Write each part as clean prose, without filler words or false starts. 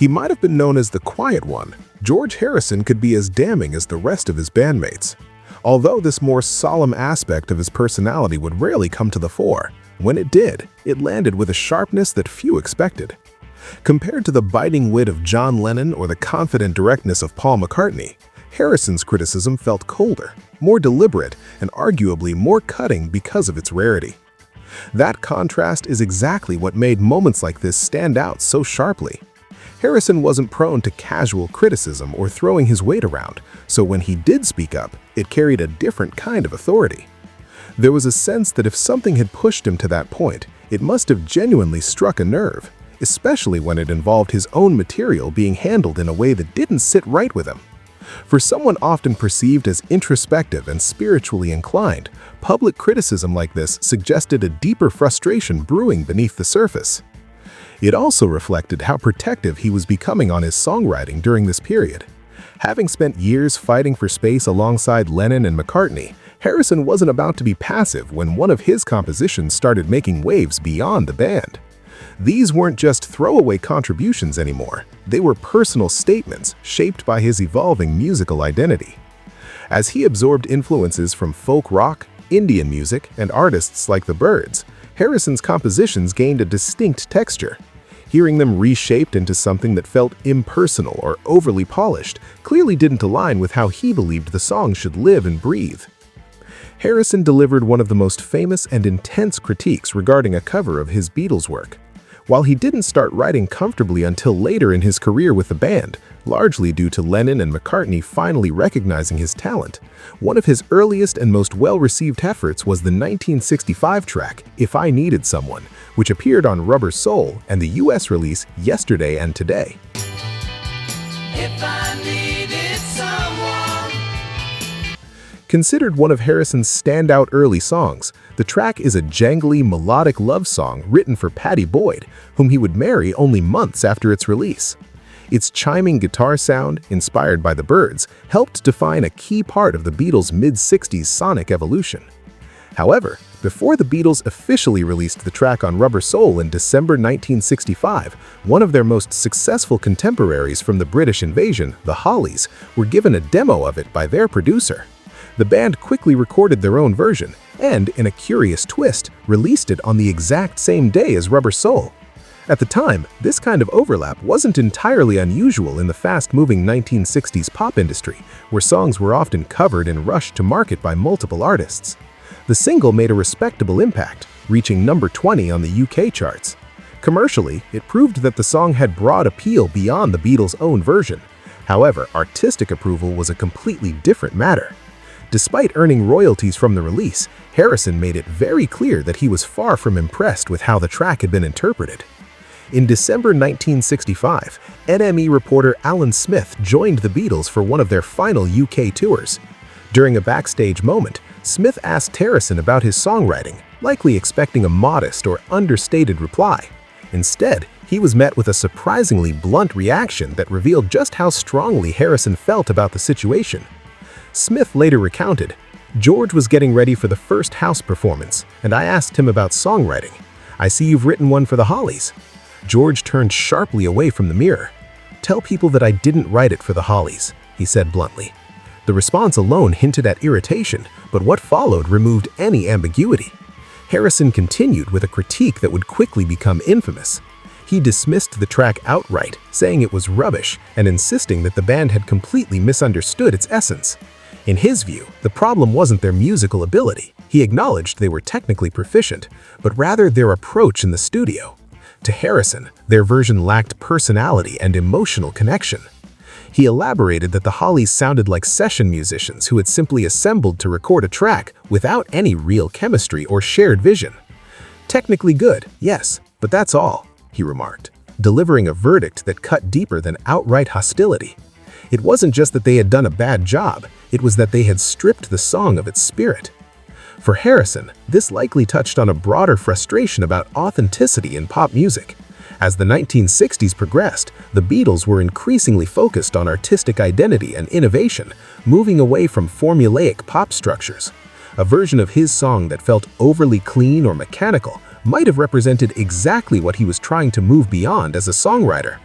He might have been known as the quiet one. George Harrison could be as damning as the rest of his bandmates. Although this more solemn aspect of his personality would rarely come to the fore, when it did, it landed with a sharpness that few expected. Compared to the biting wit of John Lennon or the confident directness of Paul McCartney, Harrison's criticism felt colder, more deliberate, and arguably more cutting because of its rarity. That contrast is exactly what made moments like this stand out so sharply. Harrison wasn't prone to casual criticism or throwing his weight around, so when he did speak up, it carried a different kind of authority. There was a sense that if something had pushed him to that point, it must have genuinely struck a nerve, especially when it involved his own material being handled in a way that didn't sit right with him. For someone often perceived as introspective and spiritually inclined, public criticism like this suggested a deeper frustration brewing beneath the surface. It also reflected how protective he was becoming on his songwriting during this period. Having spent years fighting for space alongside Lennon and McCartney, Harrison wasn't about to be passive when one of his compositions started making waves beyond the band. These weren't just throwaway contributions anymore, they were personal statements shaped by his evolving musical identity. As he absorbed influences from folk rock, Indian music, and artists like the Byrds, Harrison's compositions gained a distinct texture. Hearing them reshaped into something that felt impersonal or overly polished clearly didn't align with how he believed the song should live and breathe. Harrison delivered one of the most famous and intense critiques regarding a cover of his Beatles work. While he didn't start writing comfortably until later in his career with the band, largely due to Lennon and McCartney finally recognizing his talent, one of his earliest and most well-received efforts was the 1965 track, If I Needed Someone, which appeared on Rubber Soul and the US release Yesterday and Today. If I needed someone. Considered one of Harrison's standout early songs, the track is a jangly, melodic love song written for Pattie Boyd, whom he would marry only months after its release. Its chiming guitar sound, inspired by the Byrds, helped define a key part of the Beatles' mid-60s sonic evolution. However, before the Beatles officially released the track on Rubber Soul in December 1965, one of their most successful contemporaries from the British invasion, the Hollies, were given a demo of it by their producer. The band quickly recorded their own version and, in a curious twist, released it on the exact same day as Rubber Soul. At the time, this kind of overlap wasn't entirely unusual in the fast-moving 1960s pop industry, where songs were often covered and rushed to market by multiple artists. The single made a respectable impact, reaching number 20 on the UK charts. Commercially, it proved that the song had broad appeal beyond the Beatles' own version. However, artistic approval was a completely different matter. Despite earning royalties from the release, Harrison made it very clear that he was far from impressed with how the track had been interpreted. In December 1965, NME reporter Alan Smith joined the Beatles for one of their final UK tours. During a backstage moment, Smith asked Harrison about his songwriting, likely expecting a modest or understated reply. Instead, he was met with a surprisingly blunt reaction that revealed just how strongly Harrison felt about the situation. Smith later recounted, "George was getting ready for the first house performance, and I asked him about songwriting. I see you've written one for the Hollies." George turned sharply away from the mirror. "Tell people that I didn't write it for the Hollies," he said bluntly. The response alone hinted at irritation, but what followed removed any ambiguity. Harrison continued with a critique that would quickly become infamous. He dismissed the track outright, saying it was rubbish and insisting that the band had completely misunderstood its essence. In his view, the problem wasn't their musical ability. He acknowledged they were technically proficient, but rather their approach in the studio. To Harrison, their version lacked personality and emotional connection. He elaborated that the Hollies sounded like session musicians who had simply assembled to record a track without any real chemistry or shared vision. "Technically good, yes, but that's all," he remarked, delivering a verdict that cut deeper than outright hostility. It wasn't just that they had done a bad job, it was that they had stripped the song of its spirit. For Harrison, this likely touched on a broader frustration about authenticity in pop music. As the 1960s progressed, the Beatles were increasingly focused on artistic identity and innovation, moving away from formulaic pop structures. A version of his song that felt overly clean or mechanical might have represented exactly what he was trying to move beyond as a songwriter.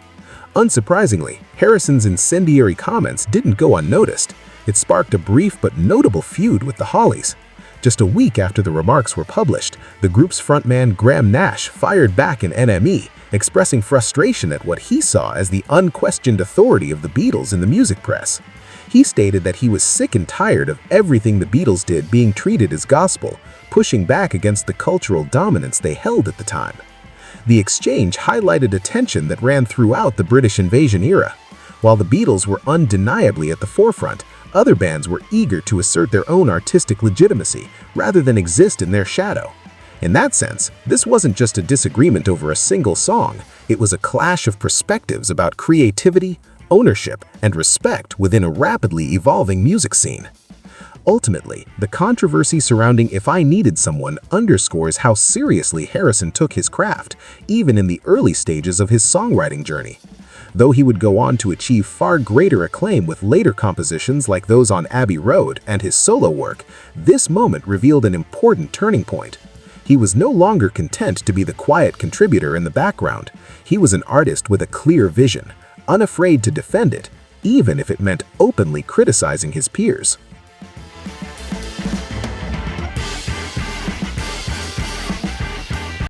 Unsurprisingly, Harrison's incendiary comments didn't go unnoticed. It sparked a brief but notable feud with the Hollies. Just a week after the remarks were published, the group's frontman Graham Nash fired back an NME, expressing frustration at what he saw as the unquestioned authority of the Beatles in the music press. He stated that he was sick and tired of everything the Beatles did being treated as gospel, pushing back against the cultural dominance they held at the time. The exchange highlighted a tension that ran throughout the British invasion era. While the Beatles were undeniably at the forefront, other bands were eager to assert their own artistic legitimacy rather than exist in their shadow. In that sense, this wasn't just a disagreement over a single song, it was a clash of perspectives about creativity, ownership, and respect within a rapidly evolving music scene. Ultimately, the controversy surrounding If I Needed Someone underscores how seriously Harrison took his craft, even in the early stages of his songwriting journey. Though he would go on to achieve far greater acclaim with later compositions like those on Abbey Road and his solo work, this moment revealed an important turning point. He was no longer content to be the quiet contributor in the background. He was an artist with a clear vision, unafraid to defend it, even if it meant openly criticizing his peers.